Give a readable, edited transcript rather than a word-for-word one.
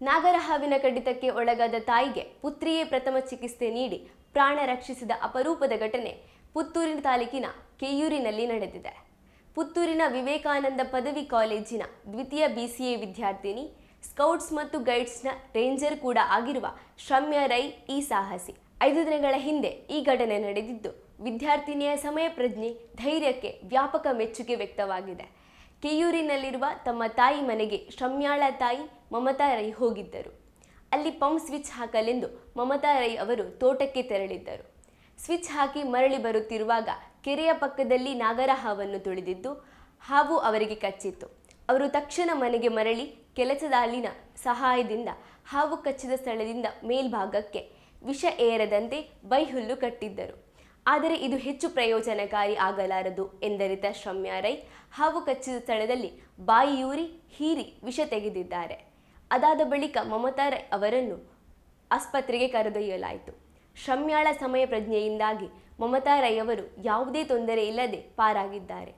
ನಾಗರ ಹಾವಿನ ಕಡಿತಕ್ಕೆ ಒಳಗಾದ ತಾಯಿಗೆ ಪುತ್ರಿಯೇ ಪ್ರಥಮ ಚಿಕಿತ್ಸೆ ನೀಡಿ ಪ್ರಾಣ ರಕ್ಷಿಸಿದ ಅಪರೂಪದ ಘಟನೆ ಪುತ್ತೂರಿನ ತಾಲೂಕಿನ ಕೆಯೂರಿನಲ್ಲಿ ನಡೆದಿದೆ. ಪುತ್ತೂರಿನ ವಿವೇಕಾನಂದ ಪದವಿ ಕಾಲೇಜಿನ ದ್ವಿತೀಯ BCA ವಿದ್ಯಾರ್ಥಿನಿ, ಸ್ಕೌಟ್ಸ್ ಮತ್ತು ಗೈಡ್ಸ್ನ ರೇಂಜರ್ ಕೂಡ ಆಗಿರುವ ಶ್ರಮ್ಯಾ ರೈ ಈ ಸಾಹಸಿ. 5 ದಿನಗಳ ಹಿಂದೆ ಈ ಘಟನೆ ನಡೆದಿದ್ದು, ವಿದ್ಯಾರ್ಥಿನಿಯ ಸಮಯ ಪ್ರಜ್ಞೆ, ಧೈರ್ಯಕ್ಕೆ ವ್ಯಾಪಕ ಮೆಚ್ಚುಗೆ ವ್ಯಕ್ತವಾಗಿದೆ. ಕೆಯೂರಿನಲ್ಲಿರುವ ತಮ್ಮ ತಾಯಿ ಮನೆಗೆ ಶ್ರಮ್ಯಾಳ ತಾಯಿ ಮಮತಾ ರೈ ಹೋಗಿದ್ದರು. ಅಲ್ಲಿ ಪಂಪ್ ಸ್ವಿಚ್ ಹಾಕಲೆಂದು ಮಮತಾ ರೈ ಅವರು ತೋಟಕ್ಕೆ ತೆರಳಿದ್ದರು. ಸ್ವಿಚ್ ಹಾಕಿ ಮರಳಿ ಬರುತ್ತಿರುವಾಗ ಕೆರೆಯ ಪಕ್ಕದಲ್ಲಿ ನಾಗರ ಹಾವನ್ನು ತುಳಿದಿದ್ದು, ಹಾವು ಅವರಿಗೆ ಕಚ್ಚಿತ್ತು. ಅವರು ತಕ್ಷಣ ಮನೆಗೆ ಮರಳಿ ಕೆಲಸದ ಅಲ್ಲಿನ ಸಹಾಯದಿಂದ ಹಾವು ಕಚ್ಚಿದ ಸ್ಥಳದಿಂದ ಮೇಲ್ಭಾಗಕ್ಕೆ ವಿಷ ಏರದಂತೆ ಬೈಹುಲ್ಲು ಕಟ್ಟಿದ್ದರು. ಆದರೆ ಇದು ಹೆಚ್ಚು ಪ್ರಯೋಜನಕಾರಿ ಆಗಲಾರದು ಎಂದರಿತ ಶ್ರಮ್ಯಾ ರೈ ಹಾವು ಕಚ್ಚಿದ ಸ್ಥಳದಲ್ಲಿ ಬಾಯಿಯೂರಿ ಹೀರಿ ವಿಷ ತೆಗೆದಿದ್ದಾರೆ. ಅದಾದ ಬಳಿಕ ಮಮತಾ ರೈ ಅವರನ್ನು ಆಸ್ಪತ್ರೆಗೆ ಕರೆದೊಯ್ಯಲಾಯಿತು. ಶ್ರಮ್ಯಾಳ ಸಮಯ ಪ್ರಜ್ಞೆಯಿಂದಾಗಿ ಮಮತಾ ರೈ ಅವರು ಯಾವುದೇ ತೊಂದರೆ ಇಲ್ಲದೆ ಪಾರಾಗಿದ್ದಾರೆ.